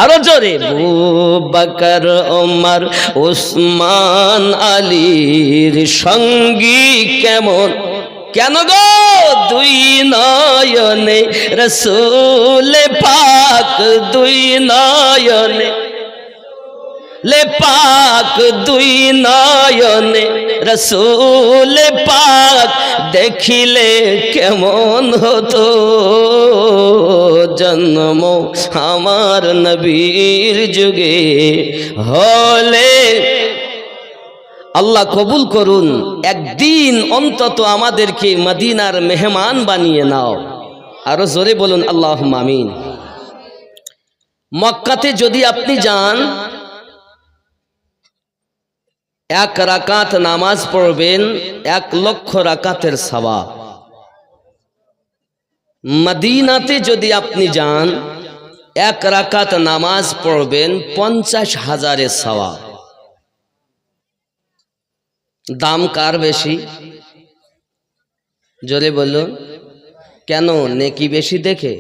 আরো জোরে, আবু বকর ওমর উসমান আলীর সঙ্গী কেমন, কেন গো দুই নয়নে রসূল পাক, দুই নয়নে লে পাক, দুই নয়নে রসূল পাক দেখিলে কেমন হতো জন্ম আমার নবীর যুগে হলে। আল্লাহ কবুল করুন, একদিন অন্তত আমাদেরকে মদিনার মেহমান বানিয়ে নাও। আরো জোরে বলুন আল্লাহুম্মা আমিন। মক্কাতে যদি আপনি যান, এক রাকাত নামাজ পড়বেন 1,00,000 রাকাতের সওয়াব। মদিনাতে যদি আপনি যান, এক রাকাত নামাজ পড়বেন 50,000 সওয়াব। দাম কার বেশি? জোরে বলুন। কেন? নেকি বেশি দেখে?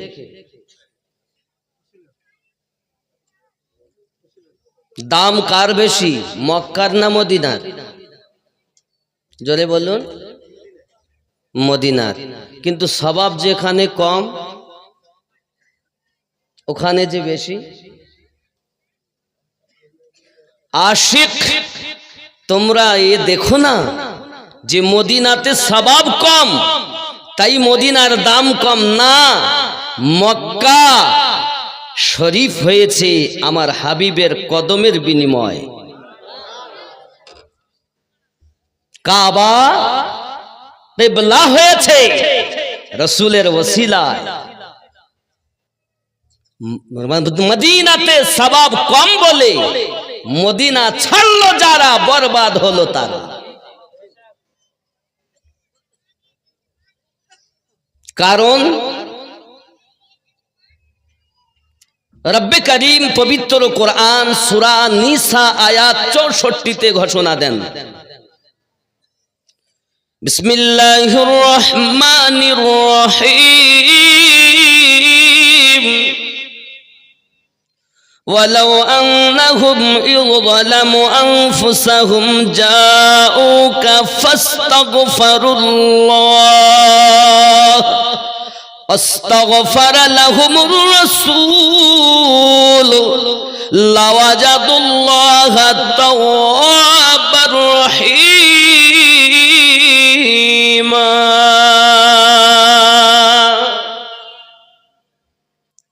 দাম কার বেশি, মক্কার না মদিনার? জোরে বলুন। মদিনার। কিন্তু সওয়াব যেখানে কম ওখানে যে বেশি। আশিক তোমরা এ দেখো না যে মদিনাতে সওয়াব কম, তাই মদিনার দাম কম না। মক্কা শরীফ হয়েছে আমার হাবিবের কদমের বিনিময়। কাবা কিবলা হয়েছে রাসূলের ওসিলায়। মদিনাতে সওয়াব কম বলে মদিনা ছাড়লো যারা, বরবাদ হলো তারা। কারণ রব্বে করিম পবিত্র কোরআন সূরা নিসা আয়াত 64-তে ঘোষণা দেন, বিসমিল্লাহির রহমানির রহিম, ওয়ালাউ আন্নাহুম ইযলামু আনফুসাহুম জাউকা ফাস্তাগফিরুল্লাহ আস্তাগফারা লাহুমুর রাসূল লাওয়াজাদুল্লাহা তাওয়াবার রহিমা।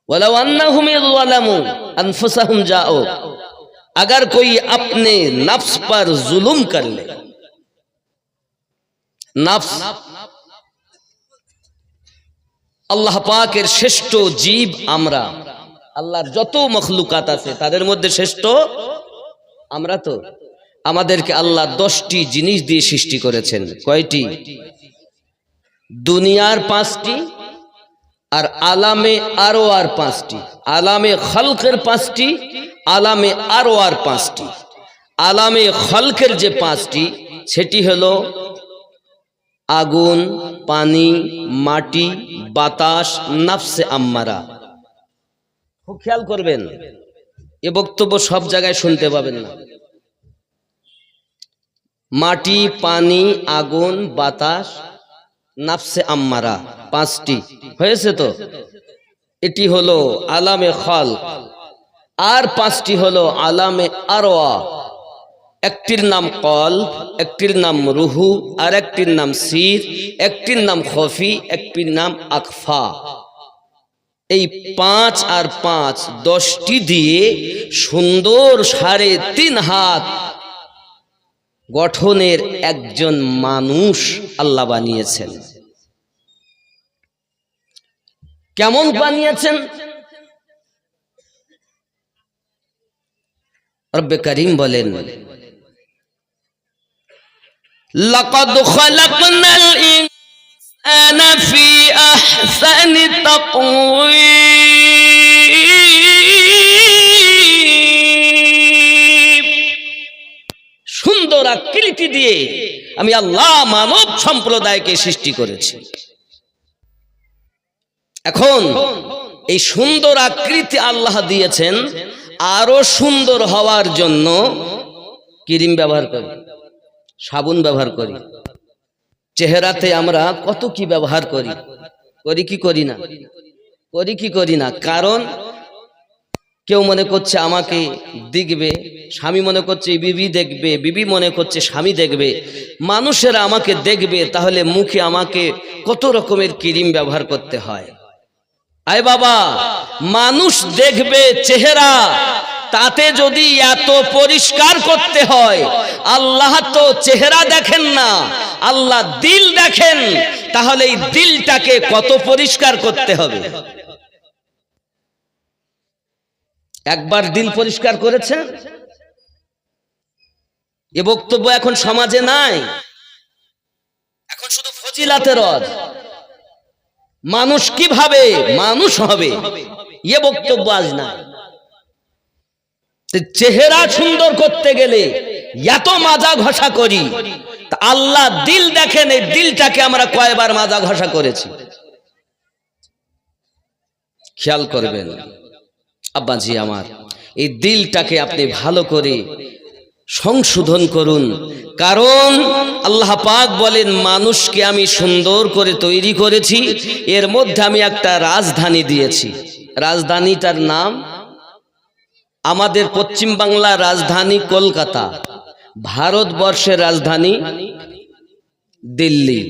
ওয়ালাউ আন্নাহুম ইযলামু अनफुसहुम जाओ, अगर कोई अपने नफ्स पर जुल्म कर ले, नफ्स আল্লাহ পাকের শ্রেষ্ঠ জীব আমরা, আল্লাহর যত মখলুকাত আছে তাদের মধ্যে শ্রেষ্ঠ আমরা। তো আমাদেরকে আল্লাহ 10টি জিনিস দিয়ে সৃষ্টি করেছেন। কয়টি? দুনিয়ার 5টি, আর আলামে আরো আর 5টি, আলামে খলকের 5টি, আলামে আরো আর 5টি। আলামে খলকের যে 5টি সেটি হলো আগুন, পানি, মাটি, বাতাস, নফসে আম্মারা। খুব খেয়াল করবেন, এ বক্তব্য সব জায়গায় শুনতে পাবেন না। মাটি, পানি, আগুন, বাতাস, নফসে আম্মারা 5টি হয়েছে। তো এটি হলো আলামে খলক। আর 5টি হলো আলামে আরওয়া। একটির নাম কলব, একটির নাম রুহু, আর একটির নাম সির, একটির নাম খফি, একটির নাম আকফা। এই 5 আর 5 10টি দিয়ে সুন্দর 3.5 হাত গঠনের একজন মানুষ আল্লাহ বানিয়েছেন। কেমন বানিয়েছেন? রব্বে করিম বলেন, লাকাদ খালাকনাল ইনসানা ফি আহসানি তাকওয়িম। সুন্দর আকৃতি দিয়ে আমি আল্লাহ মানব সম্প্রদায়কে সৃষ্টি করেছি। এখন এই সুন্দর আকৃতি আল্লাহ দিয়েছেন, আরো সুন্দর হওয়ার জন্য ক্রিম ব্যবহার করি, সাবুন ব্যবহার করি। চেহারাতে আমরা কত কি ব্যবহার করি, করি কি করি না? করি কি করি না? কারণ কেউ মনে করছে আমাকে দেখবে, স্বামী মনে করছে বিবি দেখবে, বিবি মনে করছে স্বামী দেখবে, মানুষেরা আমাকে দেখবে, তাহলে মুখে আমাকে কত রকমের ক্রিম ব্যবহার করতে হয়। আয় বাবা, মানুষ দেখবে চেহারা, তাতে যদি এত পরিষ্কার করতে হয়, আল্লাহ তো চেহারা দেখেন না, আল্লাহ দিল দেখেন, তাহলে এই দিলটাকে কত পরিষ্কার করতে হবে। একবার দিল পরিষ্কার করেছেন? এ বক্তব্য এখন সমাজে নাই, এখন শুধু ফজিলাতের রদ। মানুষ কিভাবে মানুষ হবে এ বক্তব্য আজ না। চেহারা সুন্দর করতে গেলে এত মাজা ঘষা করি, আল্লাহ দিল দেখেন, এই দিলটাকে আমরা কয়বার মাজা ঘষা করেছি খেয়াল করবেন। আব্বাজি আমার, এই দিলটাকে আপনি ভালো করে সংশোধন করুন, কারণ আল্লাহ পাক বলেন মানুষকে আমি সুন্দর করে তৈরি করেছি, এর মধ্যে আমি একটা রাজধানী দিয়েছি। রাজধানীটার নাম, আমাদের পশ্চিম বাংলার রাজধানী কলকাতা, ভারতবর্ষের রাজধানী দিল্লি।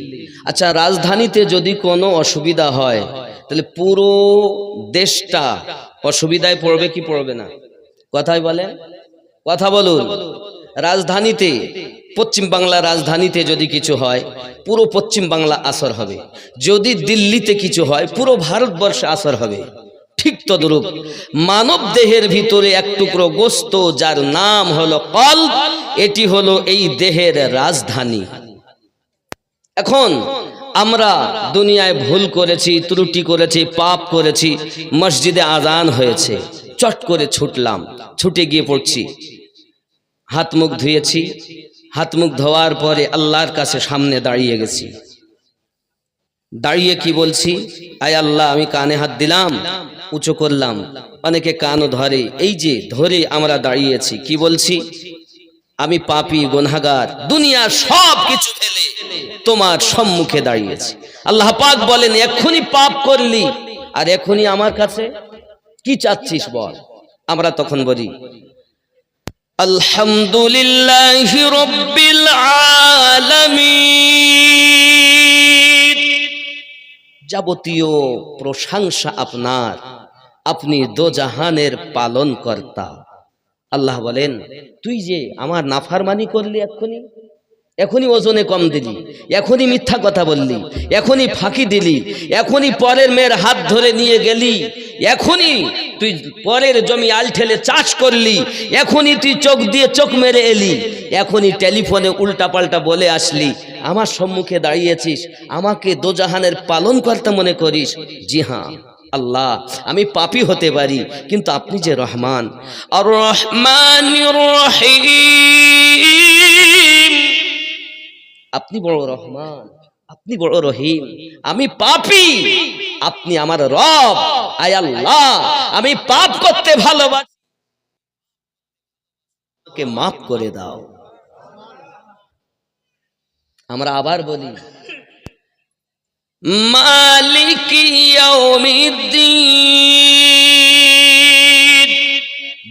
আচ্ছা, রাজধানীতে যদি কোনো অসুবিধা হয় তাহলে পুরো দেশটা অসুবিধায় পড়বে কি পড়বে না? কথাই বলেন, কথা বলুন। রাজধানীতে, পশ্চিম বাংলা রাজধানীতে যদি কিছু হয়, পুরো পশ্চিম বাংলা আসর হবে। যদি দিল্লিতে কিছু হয়, পুরো ভারতবর্ষে আসর হবে। ঠিক তদ্রূপ মানব দেহের ভিতরে এক টুকরো গোস্ত, যার নাম হলো কলব, এটি হলো এই দেহের রাজধানী। এখন আমরা দুনিয়ায় ভুল করেছি, ত্রুটি করেছি, পাপ করেছি, মসজিদে আজান হয়েছে, চট করে ছুটলাম, ছুটে গিয়ে পড়ছি, হাত মুখ ধুয়েছি, হাত মুখ ধোয়ার পরে আল্লাহর কাছে সামনে দাঁড়িয়ে গেছি। দাঁড়িয়ে কি বলছি? আয় আল্লাহ, আমি কানে হাত দিলাম, উঁচু করলাম, অনেকে কানও ধরে, এই যে ধরে আমরা দাঁড়িয়েছি, কি বলছি? আমি পাপী গুনাহগার, দুনিয়ার সব কিছু ফেলে তোমার সম্মুখে দাঁড়িয়েছি। আল্লাহ পাক বলেন, এখনই পাপ করলি আর এখনই আমার কাছে কি চাচ্ছিস বল? আমরা তখন বলি আলহামদুলিল্লাহি রাব্বিল আলামিন, যাবতীয় প্রশংসা আপনার, আপনি দোজাহানের পালন কর্তা। আল্লাহ বলেন, তুই যে আমার নাফরমানি করলি, এখনই ওজনে কম দিলি, এখনই মিথ্যা কথা বললি, এখনই ফাঁকি দিলি, এখনই পরের মেয়ের হাত ধরে নিয়ে গেলি, এখনই তুই পরের জমি আল ঠেলে চাষ করলি, এখনই তুই চোখ দিয়ে চোখ মেরে এলি, এখনই টেলিফোনে উল্টা পাল্টা বলে আসলি, আমার সম্মুখে দাঁড়িয়েছিস, আমাকে দোজাহানের পালন করতে মনে করিস। জি হ্যাঁ আল্লাহ, আমি পাপী হতে পারি, কিন্তু আপনি যে রহমান, আর রহমানির রহিম, আপনি বড় রহমান, আপনি বড় রহিম। আমি পাপী, আপনি আমার রব। আয় আল্লাহ, আমি পাপ করতে ভালোবাসি, আমাকে মাফ করে দাও। আমরা আবার বলি মালিক ইয়াউমিদ্দিন,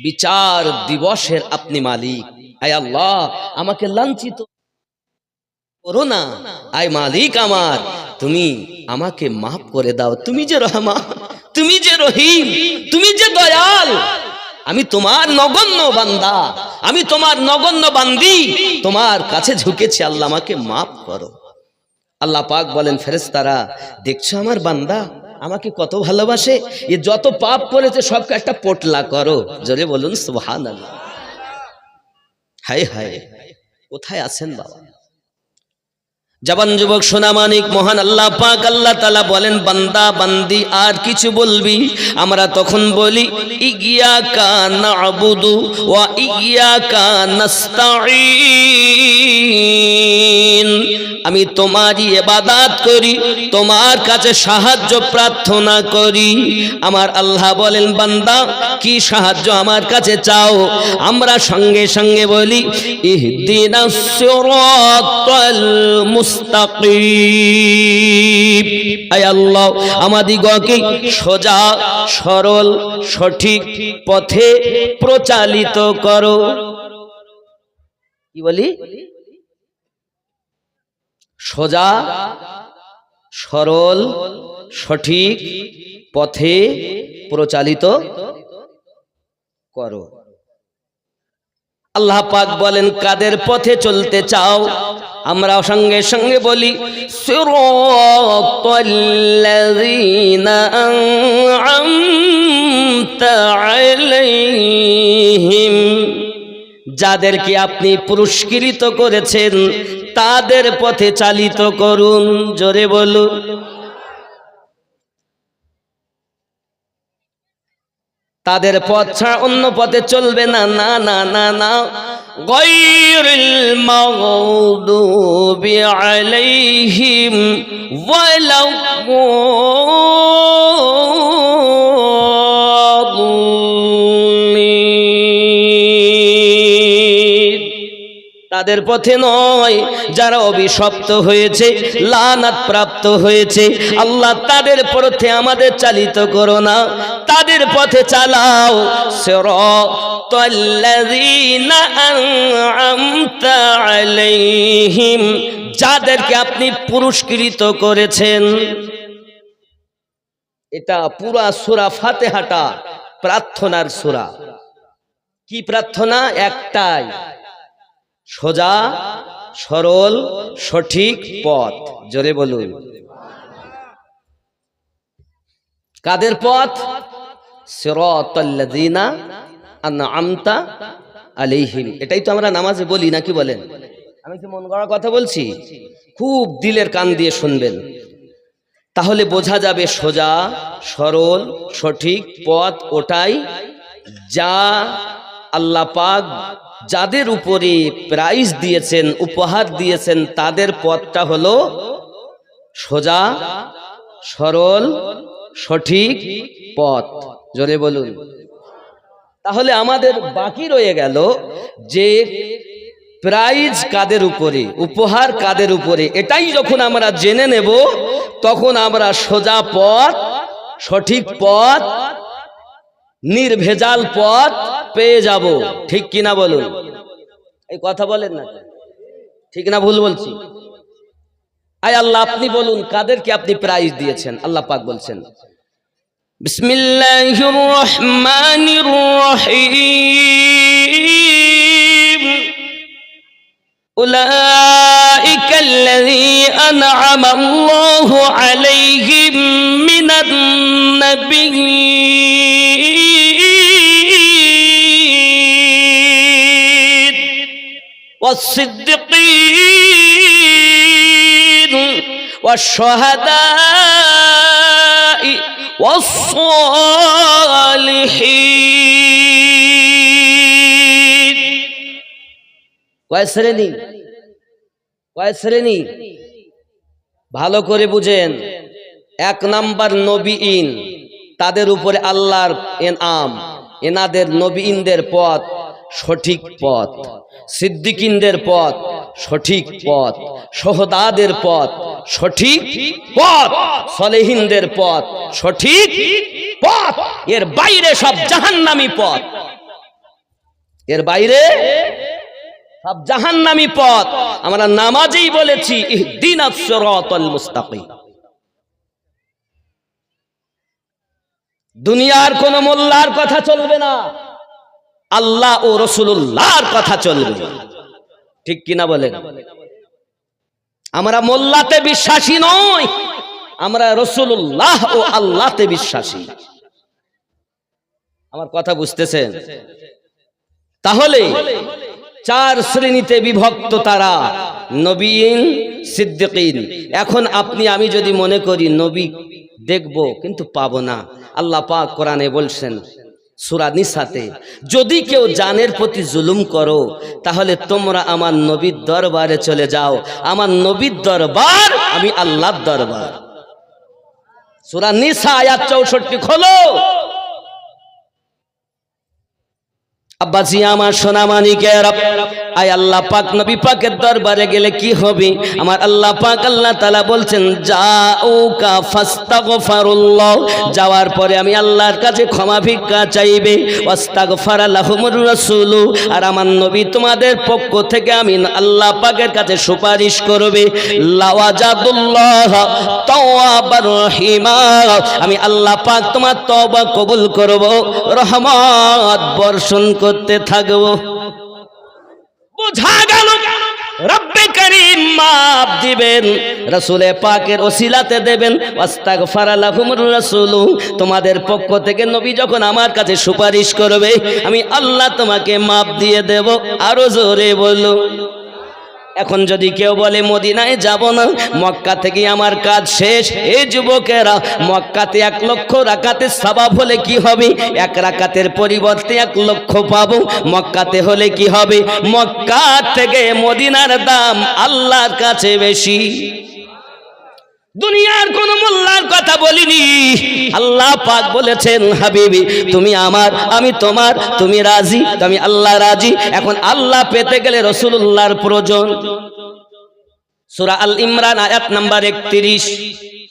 বিচার দিবসের আপনি মালিক। আয় আল্লাহ, আমাকে লাঞ্ছিত করো না। আয় মালিক আমার, তুমি আমাকে মাফ করে দাও। তুমি যে রহমান, তুমি যে রহিম, তুমি যে দয়াল, আমি তোমার নগণ্য বান্দা, আমি তোমার নগণ্য বান্দি, তোমার কাছে ঝুঁকেছি, আল্লাহ আমাকে মাফ করো। আল্লাহ পাক বলেন, ফেরেশতারা, দেখছো আমার বান্দা আমাকে কত ভালোবাসে, এ যত পাপ করেছে সবকে একটা পোটলা করো। জোরে বলুন সুবহানাল্লাহ। হায় হায়, কোথায় আছেন বাবা? জবান যুবক সোনা মানিক মহান আল্লাহ পাক আল্লাহ তাআলা বলেন, বান্দা বান্দি আর কিছু বলবি? আমরা তখন বলি ইয়্যাকা না'বুদু ওয়া ইয়্যাকা নাস্তাঈন। আমি তোমারই ইবাদত করি, তোমার কাছে সাহায্য প্রার্থনা করি। আমার আল্লাহ বলেন, বান্দা কি সাহায্য আমার কাছে চাও? আমরা সঙ্গে সঙ্গে বলি ইহদিনাস সিরাতাল মুস্তাকিম। আয় আল্লাহ, আমাদিগকে সোজা সরল সঠিক পথে প্রচালিত করো। কি বলি? সোজা সরল সঠিক পথে প্রচালিত করো। আল্লাহ পাক বলেন, কাদের পথে চলতে চাও? আমরা সঙ্গে সঙ্গে বলি সিরাতাল্লাযীনা আন'আমতা আলাইহিম, যাদেরকে আপনি পুরস্কৃত করেছেন তাদের পথে চালিত করুন। জোরে বলুন। তাদের পথ ছাড়া অন্য পথে চলবে না। না না না না, গায়রিল মাগদুবি আলাইহিম ওয়ালাদ। তাদের পথে নয় যারা অভিশপ্ত হয়েছে, লানাত প্রাপ্ত হয়েছে। আল্লাহ তাদের পথে আমাদের চালিত করো না, তাদের পথে চালাও। সিরাতাল্লাযীনা আন'আমতা আলাইহিম, যাদেরকে আপনি পুরস্কৃত করেছেন। এটা পুরা সূরা ফাতিহাটা প্রার্থনার সূরা। কি প্রার্থনা? একটাই, সোজা সরল সঠিক পথ। জোরে বলুন। কাদের পথ? সিরাতাল্লাযীনা আন'আমতা আলাইহিম। এটাই তো আমরা নামাজে বলি, নাকি বলেন? আমি কি মন গড়া কথা বলছি? খুব দিলের কান দিয়ে শুনবেন, তাহলে বোঝা যাবে সোজা সরল সঠিক পথ ওটাই যা আল্লাহ পাক যাদের উপরে প্রাইজ দিয়েছেন, উপহার দিয়েছেন, তাদের পথটা হলো সোজা সরল সঠিক পথ। জোরে বলুন। তাহলে আমাদের বাকি রয়ে গেল যে প্রাইজ কাদের উপরে, উপহার কাদের উপরে। এটাই যখন আমরা জেনে নেব তখন আমরা সোজা পথ, সঠিক পথ, নির্ভেজাল পথ পেয়ে যাব। ঠিক কিনা বলুন? এই কথা বলেন না, ঠিক না ভুল বলছি? আয় আল্লাহ, আপনি বলুন কাদেরকে আপনি প্রাইজ দিয়েছেন? আল্লাহ পাক বলছেন, বিসমিল্লাহির রহমানির রহিম, উলাইকাল্লাযী আন'আমা আল্লাহু আলাইহিম মিনান নাবিয়্যিন ওয়াস-সিদ্দীকীন ওয়াশ-শুহাদা'i ওয়াস-সালিহিন। কয় শ্রেণী? কয় শ্রেণী? ভালো করে বুঝেন। এক নাম্বার নবীন, তাদের উপরে আল্লাহর এনাম, এনাদের নবীনদের পথ সঠিক পথ, সিদ্দিকিনদের পথ সঠিক পথ, শুহাদাদের পথ সঠিক পথ, সালেহিনদের পথ সঠিক পথ। এর বাইরে সব জাহান্নামী পথ, এর বাইরে সব জাহান্নামী পথ। আমরা নামাজেই বলেছি ইহদিনাস সিরাতাল মুস্তাকিম। দুনিয়ার কোন মোল্লার কথা চলবে না, আল্লাহ ও রাসূলুল্লাহর কথা চলবে। ঠিক কিনা বলেন? আমরা মোল্লাতে বিশ্বাসী নই, আমরা রাসূলুল্লাহ ও আল্লাহতে বিশ্বাসী। আমার কথা বুঝতেছেন? তাহলে চার শ্রেণীতে বিভক্ত তারা, নবীন, সিদ্দিকিন। এখন আপনি আমি যদি মনে করি নবী দেখব কিন্তু পাবো না, আল্লাহ পাক কোরআনে বলছেন সূরা নিসাতে, যদি কেউ জানের প্রতি জুলুম করো তাহলে তোমরা আমার নবীর দরবারে চলে যাও। আমার নবীর দরবার আমি আল্লাহর দরবার। সূরা নিসা আয়াত 64 খোলো। আব্বাজি আমার সোনা মানিকেরা, আয় আল্লাহ পাক নবী পাকের দরবারে গেলে কি হবে? আমার আল্লাহ পাক আল্লাহ তাআলা বলছেন যাউকা ফাস্তাগফিরুল্লাহ, যাওয়ার পরে আমি আল্লাহর কাছে ক্ষমা ভিক্ষা চাইবে, ওয়াস্তাগফারা লাহুমুর রাসূল, আর আমার নবী তোমাদের পক্ষ থেকে আমি আল্লাহ পাকের কাছে সুপারিশ করবে। লাওয়াজাদুল্লাহ তাওয়াবার রহিমা, আমি আল্লাহ পাক তোমার তওবা কবুল করব, রহমত বর্ষণ করতে থাকবো। বোঝা গেল রব্বে করিম মাফ দিবেন, রাসূলে পাকের ওসিলাতে দেবেন। ওয়াস্তাগফারা লাহুমুর রাসূল, তোমাদের পক্ষ থেকে নবী যখন আমার কাছে সুপারিশ করবে আমি আল্লাহ তোমাকে মাফ দিয়ে দেব। আরো জোরে বলো। এখন যদি কেউ বলে মদিনায় যাব না, মক্কা থেকে আমার কাজ শেষ, এই যুবকেরা মক্কাতে 1 লক্ষ রাকাতের সওয়াব হলে কি হবে? 1 রাকাতের পরিবর্তে 1 লক্ষ পাবো। মক্কাতে হলে কি হবে? মক্কা থেকে মদিনার দাম আল্লাহর কাছে বেশি। দুনিয়ার কোন মোল্লার কথা বলিনি, আল্লাহ পাক বলেছেন হাবিবি তুমি আমার, আমি তোমার, তুমি রাজি, আমি আল্লাহ রাজি। এখন আল্লাহ পেতে গেলে রাসূলুল্লাহর প্রয়োজন। সূরা আল ইমরান আয়াত নাম্বার 31,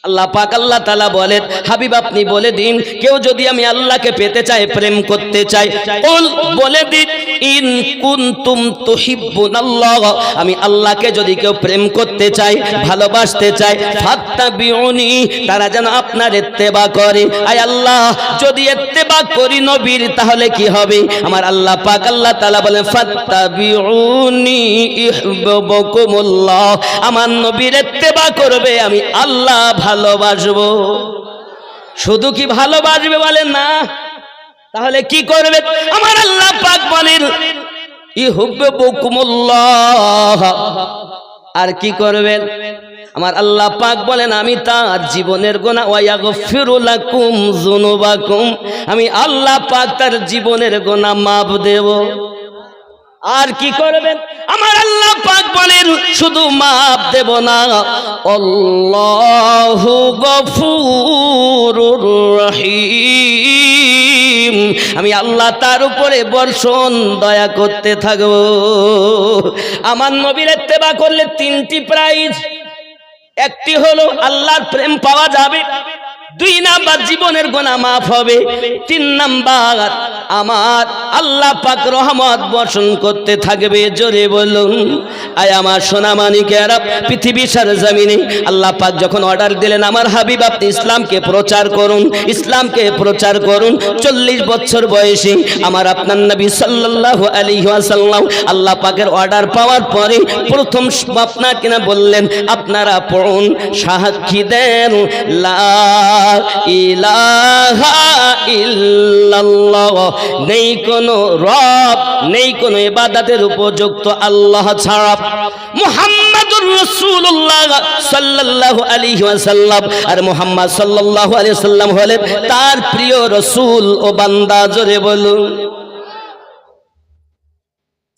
আল্লাহ পাক আল্লাহ তাআলা বলেন হাবিব আপনি বলে দিন, কেউ যদি আমি আল্লাহকে পেতে চায়, প্রেম করতে চায়, কুল বলে দিন ইন কুনতুম তুহিব্বুনাল্লাহ, আমি আল্লাহকে যদি কেউ প্রেম করতে চায়, ভালোবাসতে চায়, ফাত্তাবিউনি, তারা যেন আপনার ইত্তেবা করে। আয় আল্লাহ যদি ইত্তেবা করি নবীর তাহলে কি হবে? আমার আল্লাহ পাক আল্লাহ তাআলা বলেন ফাত্তাবিউনি ইউহিব্বুকুমুল্লাহ, আমার নবীর ইত্তেবা করবে আমি আল্লাহ ভালোবাসবো। শুধু কি ভালোবাসবে বলে না, তাহলে কি করবে? আমার আল্লাহ পাক বলেন ইউহিব্বুকুমুল্লাহ, আর কি করবেন? আমার আল্লাহ পাক বলেন আমি তার জীবনের গুনাহ ওয়া ইয়াগফিরু লাকুম যুনুবাকুম, আমি আল্লাহ পাক তার জীবনের গুনাহ মাফ দেব। আর কি করবেন? আমার আল্লাহ পাক বলেন শুধু মাফ দেব না, আল্লাহু গফুরুর রহিম, আমি আল্লাহ তার উপরে বর্ষণ দয়া করতে থাকব। আমার নবীর ইত্তেবা করলে 3টি প্রাইজ। একটি হলো আল্লাহর প্রেম পাওয়া যাবে, 2 নাম্বার জীবনের গুনাহ মাফ হবে, 3 নাম্বার আমার আল্লাহ পাক রহমত বর্ষণ করতে থাকবে। জোরে বলুন। আয় আমার সোনা মানিকেরা, পৃথিবীর সরজমিনে আল্লাহ পাক যখন অর্ডার দিলেন আমার হাবিব আপনি ইসলামকে প্রচার করুন, ইসলামকে প্রচার করুন, 40 বছর বয়সে আমার আপনার নবী সাল্লাল্লাহু আলাইহি ওয়াসাল্লাম আল্লাহ পাকের অর্ডার পাওয়ার পরে প্রথম আপনাকে না বললেন আপনারা পড়ুন, সাক্ষী দেন লা ইলাহা ইল্লাল্লাহ, নেই কোনো রব, নেই কোনো ইবাদতের উপযুক্ত আল্লাহ ছাড়া, মুহাম্মাদুর রাসূলুল্লাহ সাল্লাল্লাহু আলাইহি ওয়াসাল্লাম, আর মুহাম্মদ সাল্লাল্লাহু আলাইহি ওয়াসাল্লাম হলেন তার প্রিয় রাসূল ও বান্দা। জোরে বলুন।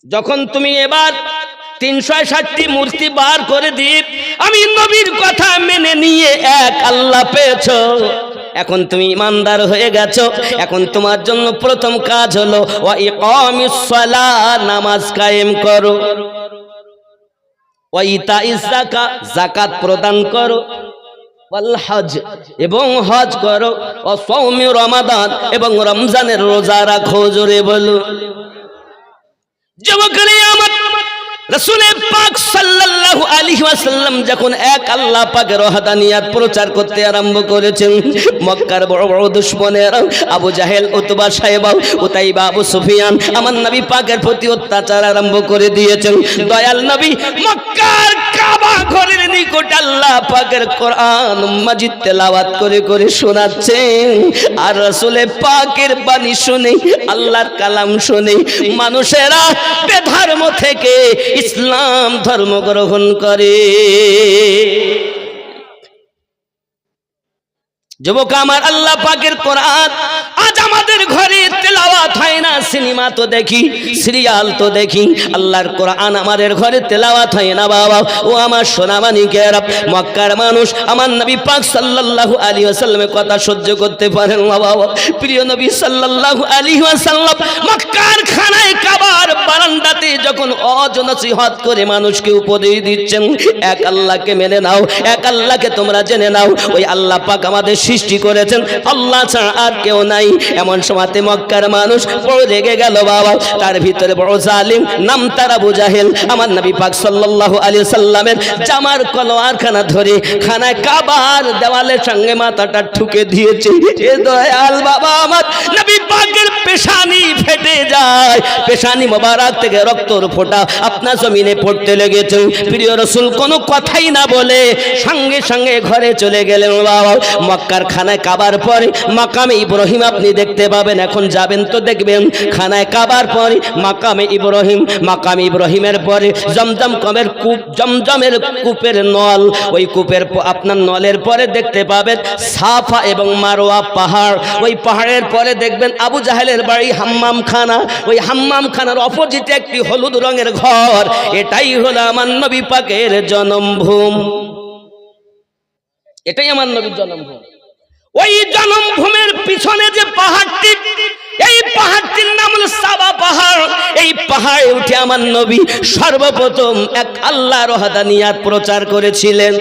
যখন তুমি এবার 360টি মূর্তি বার করে দিয়ে আমি নবীর কথা মেনে নিয়ে এক আল্লাহ পেয়েছো, এখন তুমি ইমানদার হয়ে গেছো। এখন তোমার জন্য প্রথম কাজ হলো ওয়া ইকামিস সালাত, নামাজ কায়েম করো, ওয়া ইতাইজ যাকাত, যাকাত প্রদান করো, ওয়াল হজ, এবং হজ করো, ওয়া সাওমি রমাদান, এবং রমজানের রোজা রাখো। জোরে বলো। যুবকরা আমার রাসূল পাক সাল্লাল্লাহু আলাইহি ওয়াসাল্লাম যখন এক আল্লাহ পাকের ওয়াহদানিয়াত প্রচার করতে আরম্ভ করেছেন, মক্কার বড় বড় দুশমনেরা আবু জাহেল, উতবা, সাইবা, উতাইবা, আবু সুফিয়ান আমার নবী পাকের প্রতি অত্যাচার আরম্ভ করে দিয়েছেন। দয়াল নবী মক্কার কাবা ঘরের নিকট আল্লাহ পাকের কোরআন মাজিদ তেলাওয়াত করে করে শোনাচ্ছেন আর রাসূলে পাকের বাণী শুনে আল্লাহর কালাম শুনে মানুষেরা বেধর্ম থেকে ইসলাম ধর্ম গ্রহণ করে। যুবক আমার, আল্লাহ পাকের কোরআন আজ আমাদের ঘরে তেলাওয়াত হয় না। সিনেমা তো দেখি, সিরিয়াল তো দেখি, আল্লাহর কোরআন আমাদের ঘরে তেলাওয়াত হয় না বাবা। ও আমার সোনামানিকেরা, মক্কার মানুষ আমার নবী পাক সাল্লাল্লাহু আলাইহি ওয়াসাল্লামের কথা সহ্য করতে পারেন না বাবা। প্রিয় নবী সাল্লাল্লাহু আলাইহি ওয়াসাল্লাম মক্কার খানায় কাবার বারান্দাতে যখন অজনসিহত করে মানুষকে উপদেশ দিচ্ছেন, এক আল্লাহকে মেনে নাও, এক আল্লাহকে তোমরা জেনে নাও, ওই আল্লাহ পাক আমাদের সৃষ্টি করেছেন, আল্লাহ ছাড়া আর কেউ নাই। এমন সময়তে মক্কার মানুষ বড় রেগে গেল বাবা। তার ভিতরে বড় জালিম, নাম তার আবু জাহেল আমার নবী পাক সাল্লাল্লাহু আলাইহি সাল্লামের জামার কলোয়ারখানা ধরে খানায় কাবার দেওয়ালের সঙ্গে মাথাটা ঠুকে দিয়েছে। এ দয়াল বাবা, আমার নবী পাকের পেশানি ফেটে যায়, পেশানি মোবারক থেকে রক্তর ফোঁটা আপনার জমিনে পড়তে লেগেছে। প্রিয় রাসূল কোনো কথাই না বলে সঙ্গে সঙ্গে ঘরে চলে গেলেন বাবা। মক্কার খানায় কাবার পরে মাকামে ইব্রাহিম আপনি দেখতে পাবেন, এখন যাবেন তো দেখবেন। খানায় কাবার পরে মাকামে ইব্রাহিম, মাকামে ইব্রাহিমের পরে জমজম কমের কূপ, জমজমের কূপের নল, ওই কূপের আপনার নলের পরে দেখতে পাবেন সাফা এবং মারওয়া পাহাড়, ওই পাহাড়ের পরে দেখবেন আবু জাহেলের বাড়ি হাম্মাম খানা, ওই হাম্মাম খানার অপোজিটে একটি হলুদ রঙের ঘর। এটাই হলো আমার নবী পাকের জন্মভূমি, এটাই আমার নবীর জন্মভূমি। ওই জন্মভূমির পিছনে যে পাহাড়টি, এই পাহাড়টির নাম হলো সাবা পাহাড়। এই পাহাড়ে উঠে আমার নবী সর্বপ্রথম এক আল্লাহর ওয়াহদানিয়াত প্রচার করেছিলেন।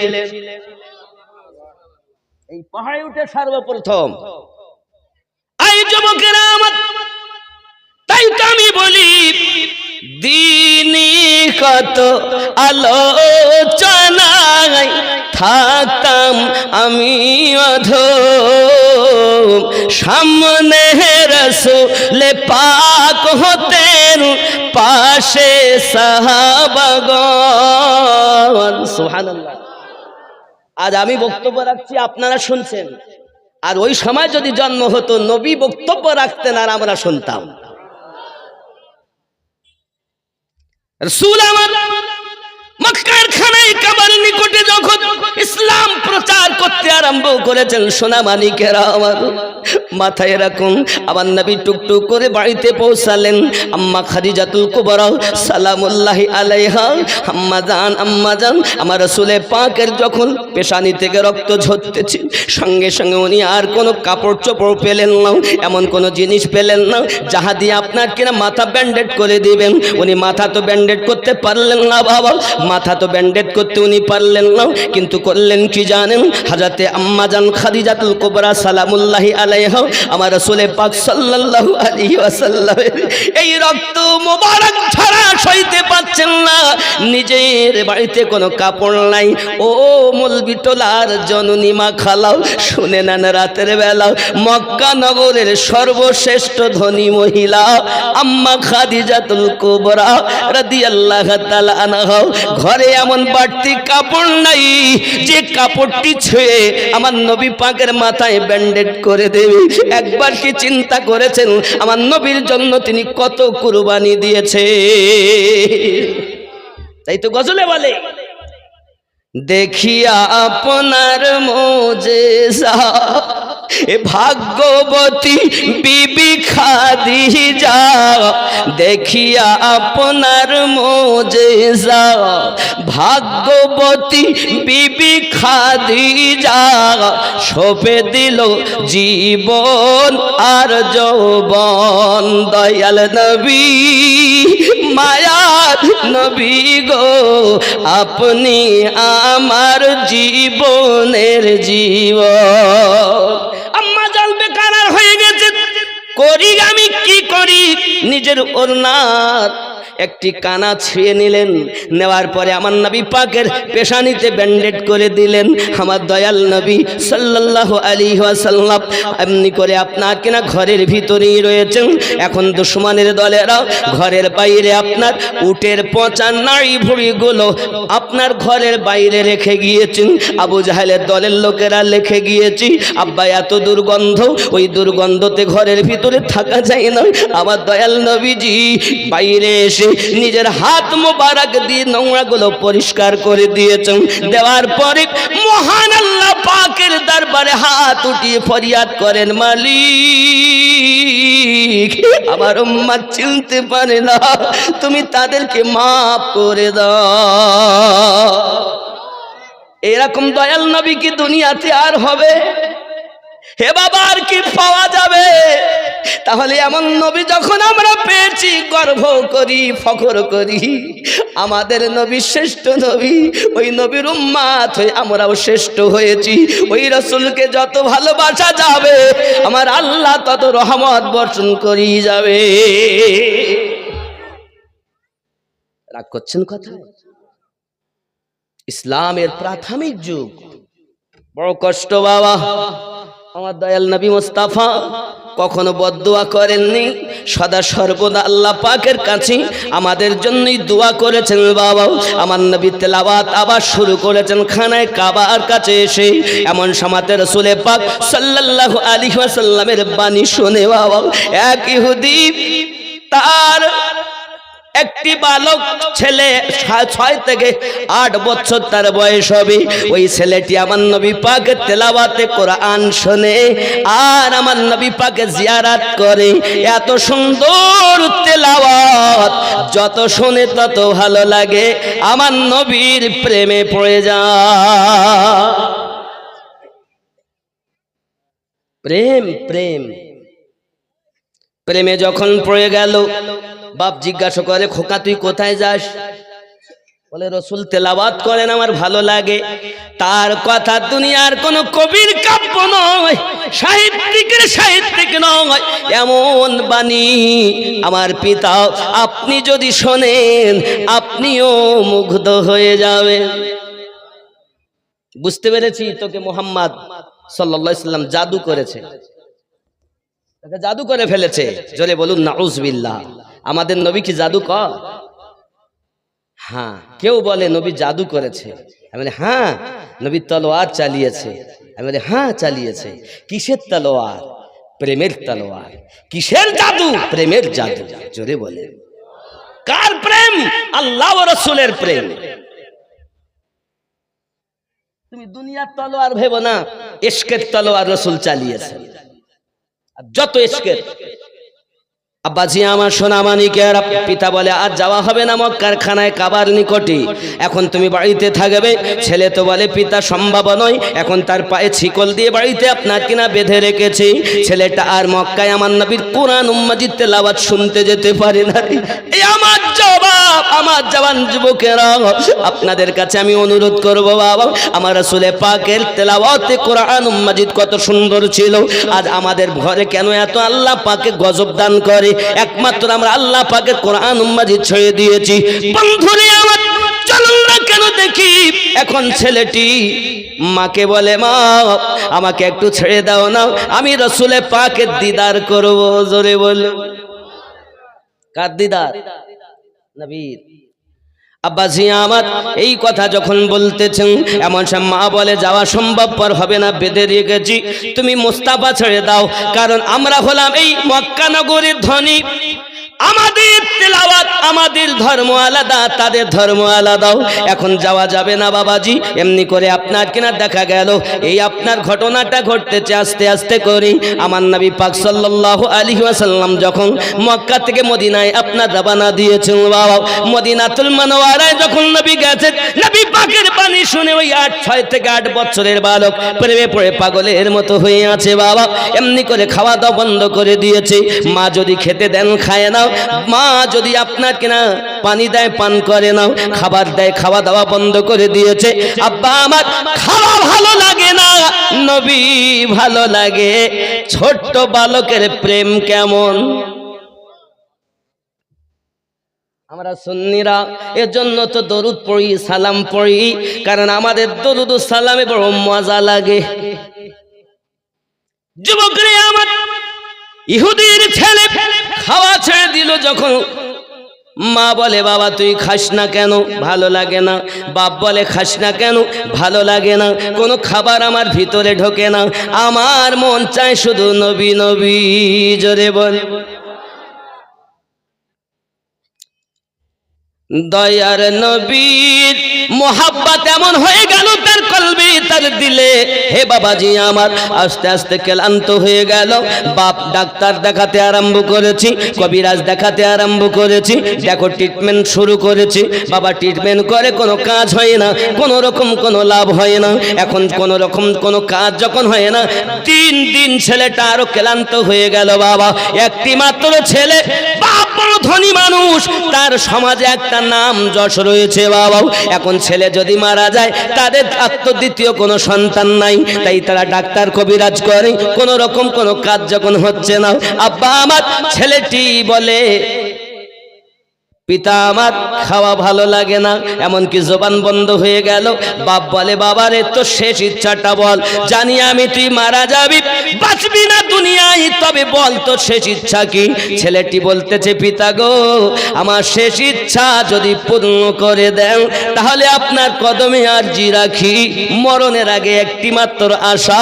এই পাহাড়ে উঠে সর্বপ্রথম। এই যুবকেরা আমার, তাই তো আমি বলি দিনী কত আলোচনায় থাকতাম আমি অধম, সামনে রাসূল পাক হতেন, পাশে সাহাবাগণ। সুবহানাল্লাহ। আজ আমি বক্তব্য রাখছি, আপনারা শুনছেন, আর ওই সময় যদি জন্ম হতো নবী বক্তব্য রাখতেন আর আমরা শুনতাম। রাসূল আমার মক্কার খানায় কাবার নিকটে যখন ইসলাম প্রচার করতে আরম্ভ করেছেন, সোনা মানিকেরা আমার মাথায় রাখুন, আমার নবী টুকটুক করে বাড়িতে পৌঁছালেন। আম্মা খাদিজাতুল কুবরা সালামুল্লাহি আলাইহা, আম্মা জান আমার রাসূলে পাকের যখন পেশানি থেকে রক্ত ঝরতেছে, সঙ্গে সঙ্গে উনি আর কোনো কাপড় চোপড় পেলেন না, এমন কোনো জিনিস পেলেন না যাহা দিয়ে আপনার কিনা মাথা ব্যান্ডেড করে দিবেন। উনি মাথা তো ব্যান্ডেড করতে পারলেন না বাবা, মাথা তো ব্যান্ডেড করতে উনি পারলেন না, কিন্তু করলেন কি জানেন? হযরতে আম্মা জান খাদিজাতুল কুবরা সালামুল্লাহি আলাইহা আমার রাসূল পাক সাল্লাল্লাহু আলাইহি ওয়াসাল্লাম এই রক্ত মোবারক ঝরা সইতে পারছেন না, নিজের বাড়িতে কোনো কাপড় নাই। ও মলবিটোলার জননী মা খালাও, শুনে নেন, রাতের বেলা মক্কা নগরের সর্বশ্রেষ্ঠ ধনী মহিলা আম্মা খাদিজাতুল কুবরা রাদিয়াল্লাহু তাআলা আনহা ঘরে এমন বাড়তি কাপড় নাই যে কাপড়টি ছুঁয়ে আমার নবী পাকের মাথায় ব্যান্ডেড করে দেবে। একবার কি চিন্তা করেছেন আমার নবীর জন্য তিনি কত কুরবানি দিয়েছে? তাই তো গজলে বলে, দেখিয়া আপনার মোজেজা এ ভাগ্যবতী বিবি খাদিজা, দেখিয়া আপনার মোজেজা ভাগ্যবতী বিবি খাদিজা, সঁপে দিল জীবন আর যৌবন। দয়াল নবী মায়ার নবী গো, আপনি আমার জীবনের জীবন। আম্মা জান বেকারার হয়ে গেছে, করি আমি কি করি? নিজের ওড়নার একটি কানা ছিঁড়ে নিলেন, নেওয়ার পরে আমার নবী পাকের পেশানিতে ব্যান্ডেড করে দিলেন। আমার দয়াল নবী সাল্লাল্লাহু আলাইহি ওয়াসাল্লাম এমনি করে আপনার কিনা ঘরের ভিতরেই রয়েছেন। এখন দুশমনের দলেরা ঘরের বাইরে আপনার উটের পচা নাড়ি ভুঁড়িগুলো আপনার ঘরের বাইরে রেখে গিয়েছেন। আবু জাহেলের দলের লোকেরা রেখে গিয়েছি, আব্বা এত দুর্গন্ধ, ওই দুর্গন্ধতে ঘরের ভিতরে থাকা যায় না। আমার দয়াল নবীজি বাইরে এসে নিজের হাত মোবারক দিয়ে নোংরাগুলো পরিষ্কার করে দিয়েছেন। দেওয়ার পরে মহান আল্লাহ পাকের দরবারে হাত উঠিয়ে ফরিয়াদ করেন, মালিক আমার উম্মত চিনতে পারে না, তুমি তাদেরকে মাফ করে দাও। এরকম দয়াল নবী কি দুনিয়াতে আর হবে? হে বাবা, আর কি পাওয়া যাবে? তাহলে এমন নবী যখন আমরা পেয়েছি, গর্ব করি, ফখর করি। আমাদের নবী শ্রেষ্ঠ নবী, ওই নবীর উম্মত হয়ে আমরাও শ্রেষ্ঠ হয়েছি। ওই রাসূলকে যত ভালোবাসা যাবে, আমার আল্লাহ তত রহমত বর্ষণ করি যাবে। রাগ করছেন কথা? ইসলামের প্রাথমিক যুগ বড় কষ্ট বাবা। আমার দয়াল নবী মুস্তাফা কখনো বদদুয়া করেননি, সদা সর্বদা আল্লাহ পাকের কাছে আমাদের জন্যই দোয়া করেছেন বাবা। আমার নবী তেলাওয়াত আবার শুরু করেছেন খানায় কাবার কাছে এসে। এমন সময়তে রাসূল পাক সাল্লাল্লাহু আলাইহি ওয়াসাল্লামের বাণী শুনে বাবা, এক ইহুদি তার একটি বালক ছেলে 6 থেকে 8 বছর তার বয়স হবে। ওই ছেলেটি আমার নবী পাকের তেলাওয়াতে কোরআন শুনে আর আমার নবী পাকে জিয়ারত করে। এত সুন্দর তেলাওয়াত, যত শুনে তত ভালো লাগে, আমার নবীর প্রেমে পড়ে যায়। প্রেম প্রেম প্রেমে যখন পড়ে গেল, বাপ জিজ্ঞাসা করে, খোকা তুই কোথায় যাস? বলে রাসূল তেলাওয়াত করেন, আমার ভালো লাগে। তার কথা দুনিয়ার কোন কবির কাব্য নয়, সাহিত্যিক নয়, এমন বাণী আমার পিতা, আপনি যদি শোনেন আপনিও মুগ্ধ হয়ে যাবেন। বুঝতে পেরেছি তোকে মুহাম্মদ সাল্লাল্লাহু আলাইহি ওয়াসাল্লাম জাদু করেছে, তাকে জাদু করে ফেলেছে। জোরে বলুন নাউজুবিল্লাহ। আমাদের নবী কি জাদু কর? হ্যাঁ। কেউ বলে নবী জাদু করেছে, আমি বলি হ্যাঁ। নবী তলোয়ার চালিয়েছে, আমি বলি হ্যাঁ চালিয়েছে। কিসের তলোয়ার? প্রেমের তলোয়ার। কিসের জাদু? প্রেমের জাদু। জোরে বলে। কার প্রেম? আল্লাহ ও রাসূলের প্রেম। তুমি দুনিয়ার তলোয়ার ভেবো না, ইশকের তলোয়ার রাসূল চালিয়েছেন। যত ইশকের। আব্বাজি আমার সোনা মানিকের পিতা বলে, আজ যাওয়া হবে না মক্কার খানায় কাবার নিকটে, এখন তুমি বাড়িতে থাকবে। ছেলে তো বলে, পিতা সম্ভব নয়, এখন তার পায়ে ছিকল দিয়ে বাড়িতে আপনার কিনা বেঁধে রেখেছি। ছেলেটা আর মক্কায় আমার নবীর কোরআন মাজিদ তেলাওয়াত শুনতে যেতে পারে না। এই আমার জবাব, আমার জওয়ান যুবকেরা, আপনাদের কাছে আমি অনুরোধ করব বাবা, আমার রাসূল পাকের তেলাওয়াতে কোরআন মাজিদ কত সুন্দর ছিল। আজ আমাদের ঘরে কেন এত আল্লাহ পাকে গজব দান করে? একমাত্র আমরা আল্লাহ পাকের কোরআন মাজিদ ছেড়ে দিয়েছি। বন্ধুরে আমার, চলুন না কেন দেখি। এখন ছেলেটি মাকে বলে, মা আমাকে একটু ছেড়ে দাও না, আমি রাসূল পাকের দিদার করব। জোরে বলো। কার দিদার? নবীর। আব্বাজি আমার এই কথা যখন বলতেছেন, এমন সব মা বলে, যাওয়া সম্ভবপর হবে না, বেঁধে রেখেছি, তুমি মুস্তাফা ছেড়ে দাও। কারণ আমরা হলাম এই মক্কা নগরীর ধনী, আমাদের তেলাওয়াত, আমাদের ধর্ম আলাদা, তাদের ধর্ম আলাদা। এখন যাওয়া যাবে না বাবাজি। এমনি করে আপনার কিনা দেখা গেল এই আপনার ঘটনাটা ঘটতেছে আস্তে আস্তে করে। আমার নবী পাক সাল্লাল্লাহু আলাইহি ওয়াসাল্লাম যখন মক্কা থেকে মদিনায় আপনার রওনা দিয়েছেন বাবা, মদিনাতুল মুনাওয়ারায় যখন নবী গেছেন, নবী পাকের বাণী শুনে ওই 6 থেকে 8 বছরের বালক প্রেমে পড়ে পাগলের মতো হয়ে আছে বাবা। এমনি করে খাওয়া দাওয়া বন্ধ করে দিয়েছে। মা যদি খেতে দেন খায় না, মা যদি আপনার কিনা পানি দেয় পান করে নাও, খাবার দেয় খাওয়া দাওয়া বন্ধ করে দিয়েছে। আব্বা আমার খাওয়া ভালো লাগে না, নবী ভালো লাগে। ছোট্ট বালকের প্রেম কেমন! আমরা সুন্নিরা এজন্য তো দরুদ পড়ি, সালাম পড়ি, কারণ আমাদের দরুদ ও সালামে বড় মজা লাগে। যুবকরে আমার, ইহুদির ছেলে খাওয়া ছেড়ে দিল যখন, মা বলে বাবা তুই খাস না কেন? ভালো লাগে না। বাপ বলে খাস না কেন? ভালো লাগে না। কোনো খাবার আমার ভিতরে ঢোকে না, আমার মন চায় শুধু নবী নবী। জোরে বল। দয়ার নবীর মোহাব্বত এমন হয়ে গেল তার কলবে, তার দিলে। হে বাবাজি আমার, আস্তে আস্তে ক্লান্ত হয়ে গেল। বাপ ডাক্তার দেখাতে আরম্ভ করেছি, কবিরাজ দেখাতে আরম্ভ করেছি, দেখো ট্রিটমেন্ট শুরু করেছি। বাবা ট্রিটমেন্ট করে কোনো কাজ হয় না, কোনো রকম কোনো লাভ হয় না। এখন কোনো রকম কোনো কাজ যখন হয় না, দিন দিন ছেলেটা আরো ক্লান্ত হয়ে গেল। বাবা একটি মাত্র ছেলে, বাপ বড় ধনী মানুষ, তার সমাজে একটা নাম যশ রয়েছে। বাবা এখন ছেলে যদি মারা যায়, তাদের দ্বিতীয় কোনো সন্তান নাই, তাই তারা ডাক্তার কবিরাজ করে, কোনো রকম কোনো কাজ যখন হচ্ছে না, আব্বা আমার ছেলেটি বলে পিতা আমার খাওয়া ভালো লাগে না, এমনকি জবান বন্ধ হয়ে গেল। বাপ বলে বাবারে তোর শেষ ইচ্ছাটা বল, জানি আমি তুই মারা যাবি, বাঁচবি না দুনিয়ায়, তবে বল তোর শেষ ইচ্ছা কি? ছেলেটি বলতেছে পিতা গো, আমার শেষ ইচ্ছা যদি পূর্ণ করে দেন তাহলে আপনার কদমে আরজি রাখি, মরণের আগে একটি মাত্র আশা,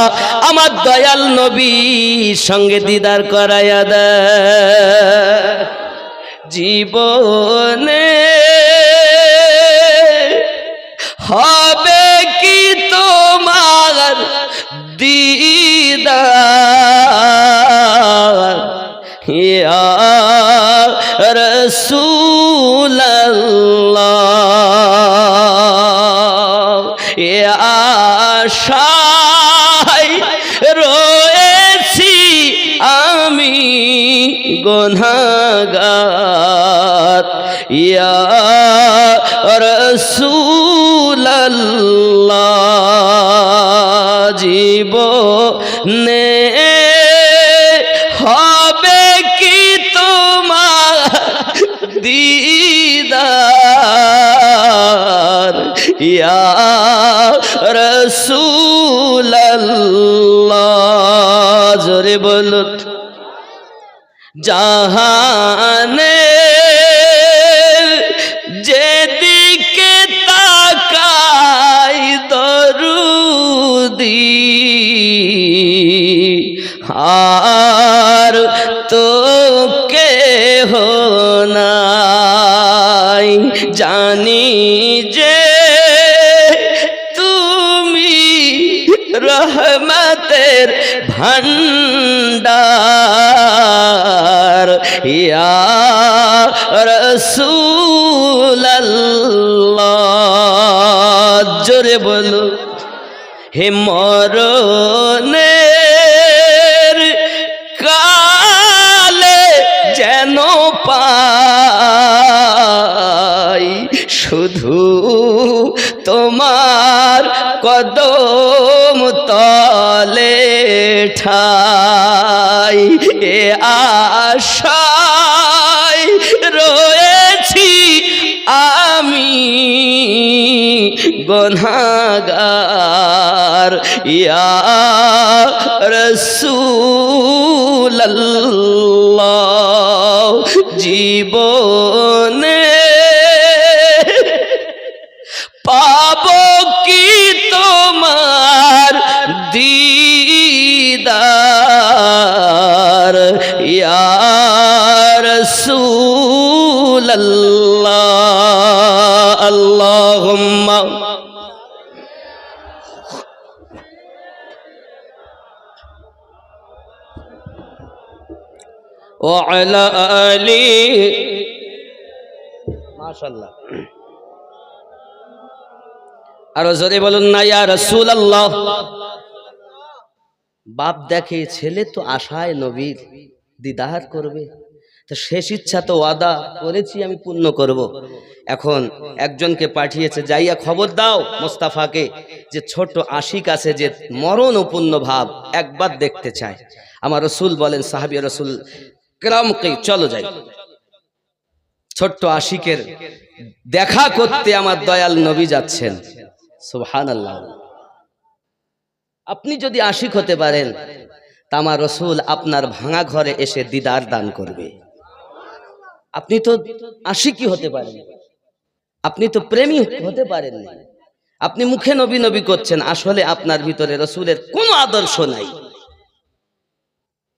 আমার দয়াল নবীর সঙ্গে দিদার করাইয়া দেয়। জীবনে হবে কি তোমার দিদার, ইয়া রাসূলুল্লাহ, এ আশায় রয়েছি আমি গুনাহগার, ইয়া রাসূলুল্লাহ। জীবনে হবে কি তোমার দিদার, ইয়া রাসূলুল্লাহ। জোরে বলুন। জাহানে যেদিকে তাকাই দরুদি, আর তো কেহ নাই, জানি যে তুমি রহমতের ভান্ডার, ইয়া রাসূলুল্লাহ। জোরে বলো। হে মরণের কালে যেন পাই শুধু তোমার কদম তলে ঠাই, এ আশায় রয়েছি আমি গুনাহগার, ইয়া রাসূলুল্লাহ। জীবনে পাবো কি তোমার দিদার, ইয়া রাসূলুল্লাহ। আল্লাহুম্মা ওয়া আলা আলি। মাশাআল্লাহ। আর জোরে বলুন না ইয়া রাসূলুল্লাহ। বাপ দেখে ছেলে তো আশায় নবীর দিদার করবে, তো শেষ ইচ্ছা তো ওয়াদা করেছি আমি পূর্ণ করব। এখন একজনকে পাঠিয়েছে, যাইয়া খবর দাও মোস্তাফাকে যে ছোট আশিক আছে যে মরণ উপন্ন ভাব একবার দেখতে চায়। আমার রসুল বলেন সাহাবী রসুল কিরামকে চলো যাই। ছোট্ট আশিকের দেখা করতে আমার দয়াল নবী যাচ্ছেন। সুবহানাল্লাহ। আপনি যদি আশিক হতে পারেন তা আমার রসুল আপনার ভাঙা ঘরে এসে দিদার দান করবে। আপনি তো আশিকই হতে পারেন, আপনি তো প্রেমী হতে পারেন না। আপনি মুখে নবী নবী করছেন, আসলে আপনার ভিতরে রসুলের কোনো আদর্শ নাই।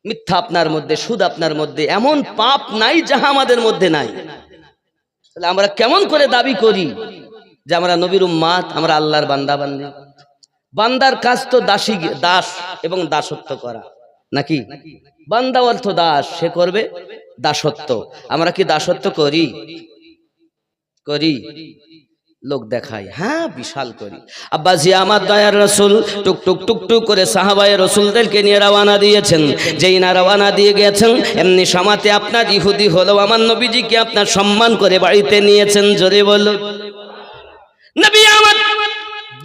মিথ্যা আপনার মধ্যে, সুদ আপনার মধ্যে, এমন পাপ নাই যাহা আমাদের মধ্যে নাই। তাহলে আমরা কেমন করে দাবি করি যে আমরা নবীর উম্মাত, আমরা আল্লাহর বান্দা বান্দি? বান্দার কাজ তো দাস এবং দাসত্ব করা, নাকি? বান্দা অর্থ দাস, সে করবে দাসত্ব। আমরা কি দাসত্ব করি? করি? লোক দেখাই, হ্যাঁ বিশাল করি। আব্বাজি আমার দয়ার রসুল টুক টুক টুক টুক করে সাহাবায়ে রসুলদেরকে নিয়ে রওনা দিয়েছেন। যেই না রওনা দিয়ে গেছেন, এমনি সমাতে আপনার ইহুদি হলো আমার নবীজিকে আপনার সম্মান করে বাড়িতে নিয়েছেন। জোরে বলো নবী আমার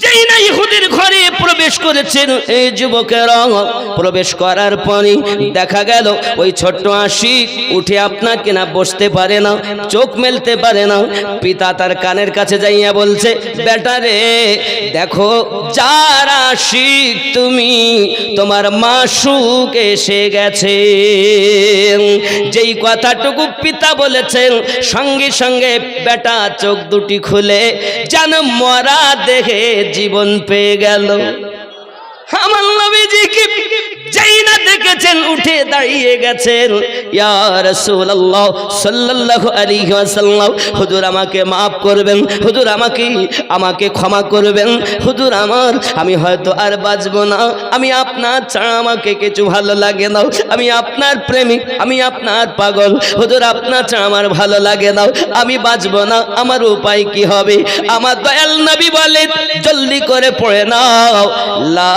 যেই না ইহুদির ঘরে প্রবেশ করেছেন, এই যুবকেরা প্রবেশ করার পরই দেখা গেল ওই ছোট্ট আশিক উঠে আপনাকে না বসতে পারে না, চোখ মেলতে পারে না। পিতা তার কানের কাছে যাইয়া বলছে, বেটা রে দেখো যার আশিক তুমি, তোমার মাসুক এসে গেছে। যেই কথাটুকু পিতা বলেছেন, সঙ্গে সঙ্গে বেটা চোখ দুটি খুলে যেন মরা দেখে জীবন পেয়ে গেল। আমার নবীজিকে যেই না দেখেছেন উঠে দাঁড়িয়ে গেছেন, ইয়া রাসূলুল্লাহ সাল্লাল্লাহু আলাইহি ওয়াসাল্লাম, হুজুর আমাকে maaf করবেন, হুজুর আমাকে ক্ষমা করবেন, হুজুর আমি হয়তো আর বাঁচব না, আমি আপনার ছাড়া আমাকে কিছু ভালো লাগে না, আমি আপনার প্রেমিক, আমি আপনার পাগল, হুজুর আপনার ছাড়া আমার ভালো লাগে না, আমি বাঁচব না, আমার উপায় কি হবে? আমার দয়াল নবী বলেন, জলদি করে পড়ে নাও লা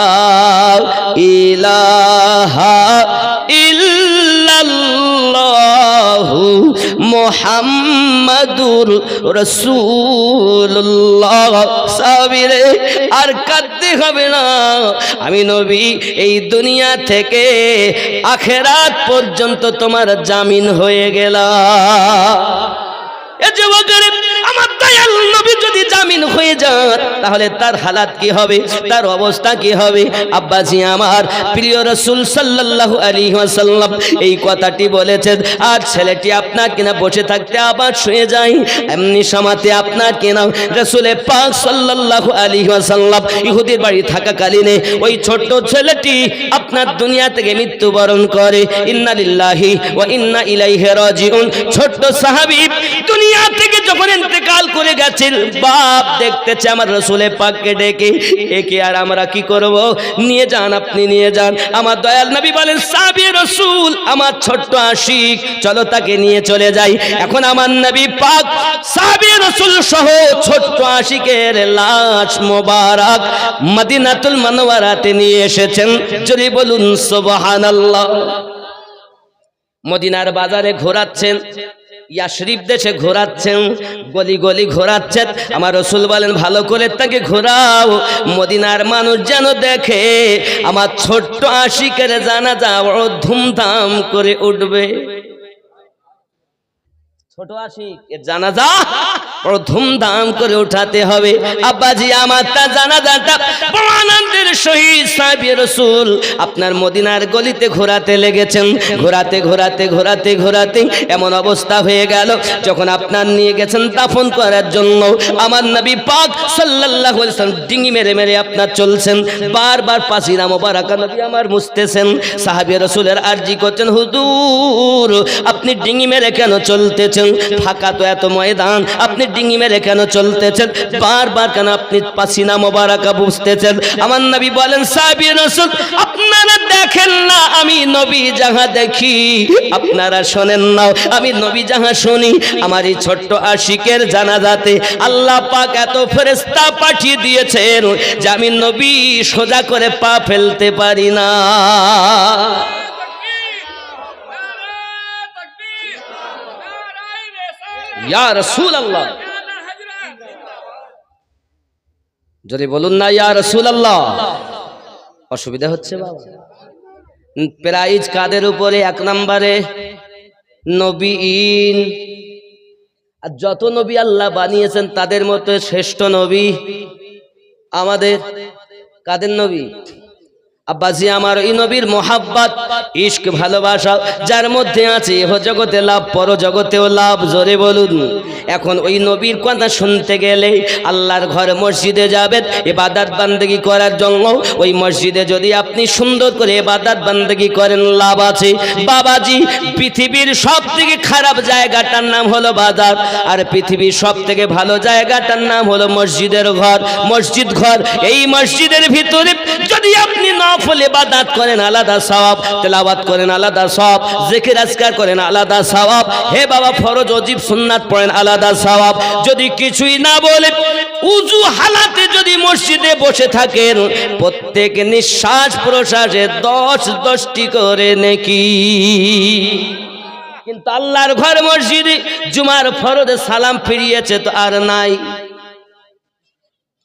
ইলাহা ইল্লাল্লাহু মুহাম্মাদুর রাসূলুল্লাহ। সাবিরে আর কাঁদতে হবে না, আমি নবী এই দুনিয়া থেকে আখিরাত পর্যন্ত তোমার জামিন হয়ে গেলাম। এ যুবকের আমার দয়াল নবী যদি জামিন হয়ে যান, তাহলে তার হালাত কি হবে, তার অবস্থা কি হবে? আব্বাজি আমার প্রিয় রাসূল সাল্লাল্লাহু আলাইহি ওয়াসাল্লাম এই কথাটি বলেছেন, আর ছেলেটি আপনার কিনা বসে থাকতে আবার শুয়ে যায়। এমনি সমাতে আপনার কিনা রাসূলে পাক সাল্লাল্লাহু আলাইহি ওয়াসাল্লাম ইহুদির বাড়ি থাকাকালীনে ওই ছোট্ট ছেলেটি আপনার দুনিয়া থেকে মৃত্যুবরণ করে। ইন্না লিল্লাহি ওয়া ইন্না ইলাইহি রাজিউন। ছোট্ট সাহাবী দুনিয়া থেকে যখন ইন্তেকাল করে গেছেন, বাপ দেখতেছে আমার রাসূলে পাককে ডেকে, একে আর আমরা কি করব? নিয়ে যান, আপনি নিয়ে যান। আমার দয়াল নবী বলেন, সাহাবী রাসূল আমার ছোট্ট আশিক, চলো তাকে নিয়ে চলে যাই। এখন আমার নবী পাক সাহাবী রাসূল সহ ছোট্ট আশিকের লাশ মোবারক মদিনাতুল মুনাওয়ারাতে নিয়ে এসেছেন। জোরে বলুন সুবহানাল্লাহ। মদিনার বাজারে ঘোরাচ্ছেন, ইয়াশরিফ দেশে ঘোরাচ্ছেন, গলি গলি ঘোরাচ্ছেন। আমার রাসূল বলেন, ভালো করে তাকে ঘোরাও, মদিনার মানুষ যেন দেখে আমার ছোট্ট আশিকের জানাজা বড় ধুমধাম করে উঠবে। ছোট আশিক এর জানাজা বড় ধুমধাম করে উঠাতে হবে। আব্বাজি আমার তা জানাজাটা বড় আনন্দের সহিত সাহাবী রাসূল আপনার মদিনার গলিতে ঘোরাতে লেগেছেন। ঘোরাতে ঘোরাতে ঘোরাতে ঘোরাতে এমন অবস্থা হয়ে গেল, যখন আপনার নিয়ে গেছেন দাফন করার জন্য, আমার নবী পাক সাল্লাল্লাহু আলাইহি ওয়াসাল্লাম ডিঙি মেরে মেরে আপনার চলছেন, বারবার পাসিনা মোবারকা নবী আমার মুছতেছেন। সাহাবী রাসূলের আরজি করছেন, হুজুর আপনি ডিঙি মেরে কেন চলতেছেন? ফাঁকা তো এত ময়দান, আপনি ডিঙি মেরে কেন চলতেছেন? বারবার কেন আপনি পাসিনা মোবারকা বুঝতেছেন? আমার নবী বলেন, সাহাবী রাসূল আপনারা দেখেন না আমি নবী যাহা দেখি, আপনারা শোনেন না আমি নবী যাহা শুনি। আমার এই ছোট্ট আশিকের জানাজাতে আল্লাহ পাক এত ফেরেশতা পাঠিয়ে দিয়েছেন যে আমি নবী সোজা করে পা ফেলতে পারি না। ইয়া রাসূলুল্লাহ, যদি বলুন না ইয়া রাসূলুল্লাহ। অসুবিধা হচ্ছে বাবা? প্রাইজ কাদের উপরে? এক নম্বরে নবীন, আর যত নবী আল্লাহ বানিয়েছেন তাদের মধ্যে শ্রেষ্ঠ নবী আমাদের কাদের নবী? আব্বাজি আমার, এই নবীর মোহাব্বত, ইশক, ভালোবাসা যার মধ্যে আছে ইহ জগতে লাভ, পর জগতেও লাভ। জোরে বলুন। এখন ওই নবীর কথা শুনতে গেলে আল্লাহর ঘর মসজিদে যাবেন ইবাদত বান্দেগি করার জন্য। ওই মসজিদে যদি আপনি সুন্দর করে ইবাদত বান্দেগি করেন লাভ আছে। বাবাজি, পৃথিবীর সব থেকে খারাপ জায়গাটার নাম হলো বাজার, আর পৃথিবীর সব থেকে ভালো জায়গাটার নাম হলো মসজিদের ঘর, মসজিদ ঘর। এই মসজিদের ভিতরে যদি আপনি নফল ইবাদত করেন আলাদা সওয়াব, তেলাওয়াত করেন আলাদা সওয়াব, জিকির আজকার করেন আলাদা সওয়াব, হে বাবা ফরজ ওয়াজিব সুন্নাত পড়েন আলাদা সওয়াব। যদি কিছুই না বলে উযু হালাতে যদি মসজিদে বসে থাকেন, প্রত্যেক নিঃশ্বাস প্রশ্বাসে 10টি করে নেকি। কিন্তু আল্লাহর ঘর মসজিদে জুমার ফরজে সালাম ফিরিয়েছে তো আর নাই,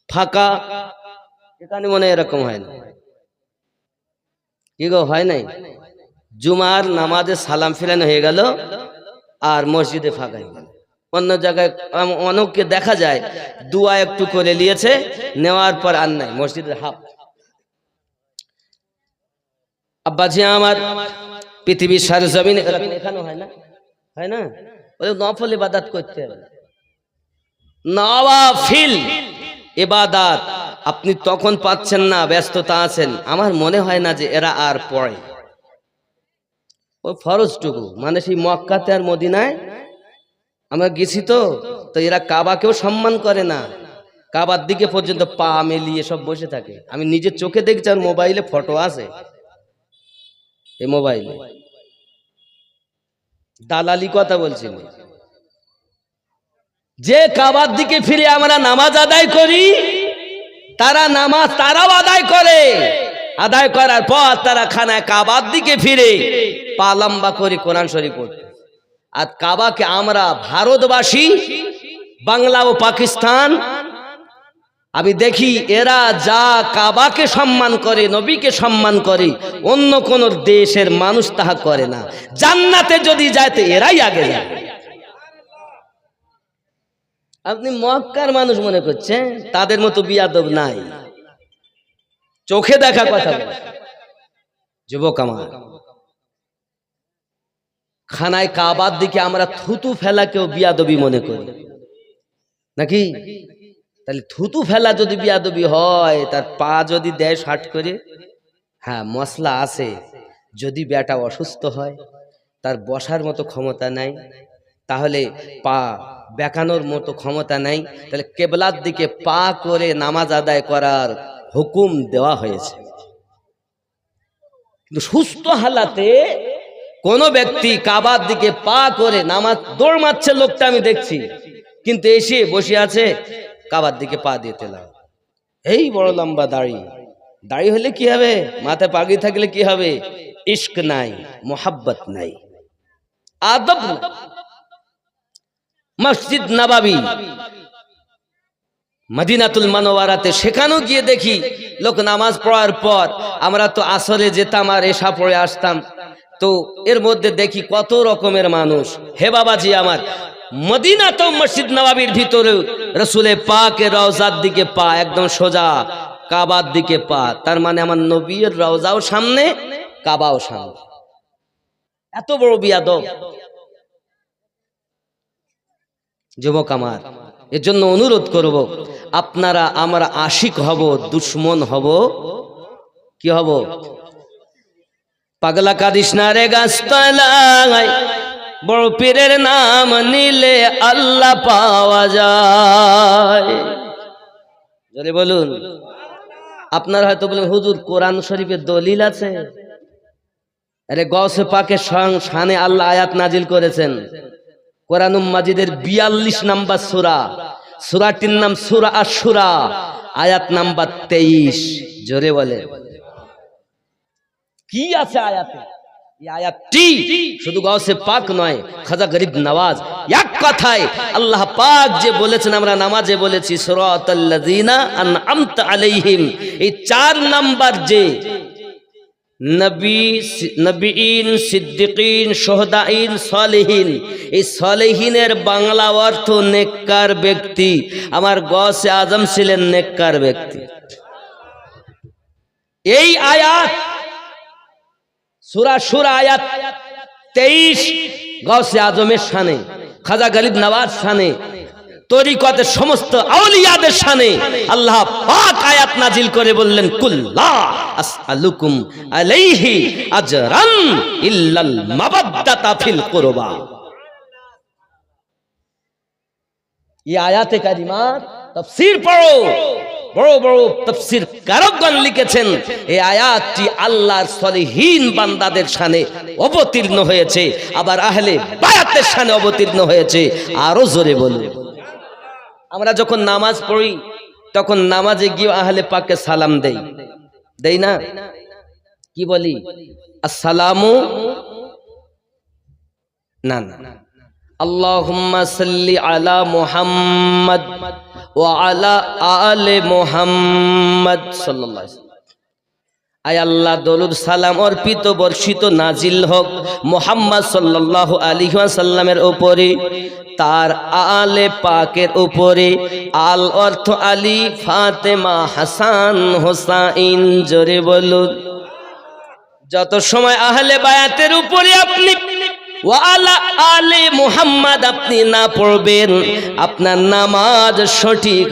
ফাঁকা। এখানে মনে এরকম হয় না? কি গো, হয় নাই? জুমার নামাজে সালাম ফিরানো হয়ে গেল আর মসজিদে ফাঁকা হয়ে গেল। অন্য জায়গায় অনেককে দেখা যায় দুয়া একটু করে নিয়েছে, নেওয়ার পর আর নাই, মসজিদের হাফ। আব্বাজি আমার, পৃথিবীর সরজমিনে এখানে হয় না, হয় না? ওই নফল ইবাদত করতে হবে, নওয়াফিল ইবাদত আপনি তখন পাচ্ছেন না, ব্যস্ততা আছেন। আমার মনে হয় না যে এরা আর পড়ে ওই ফরজটুকু, মানে সেই মক্কাতে আর মদিনায় আমরা গেছি তো এরা কাবাকেও সম্মান করে না, কাবার দিকে পর্যন্ত পা মেলিয়ে সব বসে থাকে। আমি নিজের চোখে দেখছি, আর মোবাইলে ফটো আছে, এই মোবাইলে দালালি কথা বলছি। যে কাবার দিকে ফিরে আমরা নামাজ আদায় করি, তারা নামাজ তারাও আদায় করে, আদায় করার পর তারা খানায় কাবার দিকে ফিরে পা লম্বা করে কোরআন শরীফ পড়তে। আর কাবাকে আমরা ভারতবাসী, বাংলা ও পাকিস্তান, আমি দেখি এরা যা কাবাকে সম্মান করে, নবীকে সম্মান করে, অন্য কোন দেশের মানুষ তাহা করে না। জান্নাতে যদি যায় তো এরাই আগে যায়। আপনি মক্কার মানুষ মনে করছেন, তাদের মতো বিয়াদব নাই, চোখে দেখা কথা। যুবক আমার, খানায় কাবার দিকে আমরা থুতু ফেলাকেও বিয়াদবি মনে করি নাকি? তাহলে থুতু ফেলা যদি বিয়াদবি হয়, তার পা যদি দেয় শার্ট করে, হ্যাঁ মশলা আছে। যদি বেটা অসুস্থ হয়, তার বসার মতো ক্ষমতা নাই, তাহলে পা বেঁকানোর মতো ক্ষমতা নাই, তাহলে কেবলার দিকে পা করে নামাজ আদায় করার হুকুম দেওয়া হয়েছে। কিন্তু সুস্থ হালাতে কোন ব্যক্তি কাবার দিকে পা করে নামাজ দৌড় মারছে, লোকটা আমি দেখছি, কিন্তু এসে বসে আছে কাবার দিকে পা দিয়ে তেলা। এই বড় লম্বা দাড়ি, দাড়ি হলে কি হবে? মাথায় পাগড়ি থাকলে কি হবে? ইশক নাই, মোহাব্বত নাই, আদব নাই। মসজিদ নববী মদিনাতুল মুনাওয়ারাতে, সেখানেও গিয়ে দেখি লোক নামাজ পড়ার পর, আমরা তো আসরে যেতাম আর এশা পড়ে আসতাম, তো এর মধ্যে দেখি কত রকমের মানুষ। হে বাবাজি আমার, মদিনাতে মসজিদ নববীর ভিতরে রাসূলে পাকের রওজার দিকে পা, একদম সোজা কাবার দিকে পা, তার মানে আমার নবীর রওজাও সামনে, কাবাও সামনে। এত বড় বিয়াদব যুবক আমার। এর জন্য অনুরোধ করব, আপনারা আমরা আশিক হব, দুশ্মন হব, কি হব? পাগলা কাদিস না রে গাছতলায়, বড় পীরের নাম নিলে আল্লাহ পাওয়া যায়। জোরে বলুন। আপনারা হয়তো বলেন, হুজুর কোরআন শরীফের দলিল আছে? আরে গৌসে পাকের শানে আল্লাহ আয়াত নাজিল করেছেন। কোরআনুল মাজিদের 42 নাম্বার সূরা, সূরাটির নাম সূরা আশ-শুরা, আয়াত নাম্বার 23। জোরে বলে কি আছে আয়াতে? এই আয়াতটি শুধু গৌসে পাক নয়, খাজা গরিব নওয়াজ, এক কথায় আল্লাহ পাক যে বলেছেন, আমরা নামাজে বলেছি সিরাতাল্লাযিনা আনআমতা আলাইহিম, এই 4 নাম্বার যে নবীন, সিদ্দিকিন, শুহাদাইন, সালেহিন। এই সালেহিনের বাংলা অর্থ নেককার ব্যক্তি। আমার গৌসে আজম ছিলেন নেককার ব্যক্তি। এই আয়াত সূরা শুরা আয়াত 23 গৌসে আজমের শানে, খাজা গরিব নওয়াজ শানে, তরিকতের সমস্ত আউলিয়াদের শানে আল্লাহ পাক আয়াত নাজিল করে বললেন, কুল্লা আসআলুকুম আলাইহি আজরান ইল্লাল মাওয়াদ্দাতা ফিল কুরবা। এই আয়াতে কারিমার তাফসীর পড়ো, বড় বড় তাফসীর কারকগণ লিখেছেন এই আয়াতটি আল্লাহর সলিহিন বান্দাদের শানে অবতীর্ণ হয়েছে, আবার আহলে বায়াতের শানে অবতীর্ণ হয়েছে। আরো জোরে বলুন। আমরা যখন নামাজ পড়ি তখন নামাজে গিয়ে আহলে পাককে সালাম দেই না? কি বলি? আসসালামু না না, আল্লাহুম্মা সাল্লি আলা মুহাম্মদ ওয়া আলা আলে মুহাম্মদ সাল্লাল্লাহু আলাইহি ওয়াসাল্লাম। আয় আল্লাহ দরুদ সালাম অর্পিত বর্ষিত নাজিল হোক মুহাম্মদ সাল্লাল্লাহু আলাইহি ওয়াসাল্লামের উপরে, তার আলে পাকের উপরে। আল অর্থ আলী, ফাতেমা, হাসান, হোসাইন। জোরে বলুন। যত সময় আহলে বায়াতের উপরে আপনি ওয়া আলা আলে মুহাম্মদ আপনি না পড়বেন, আপনার নামাজ সঠিক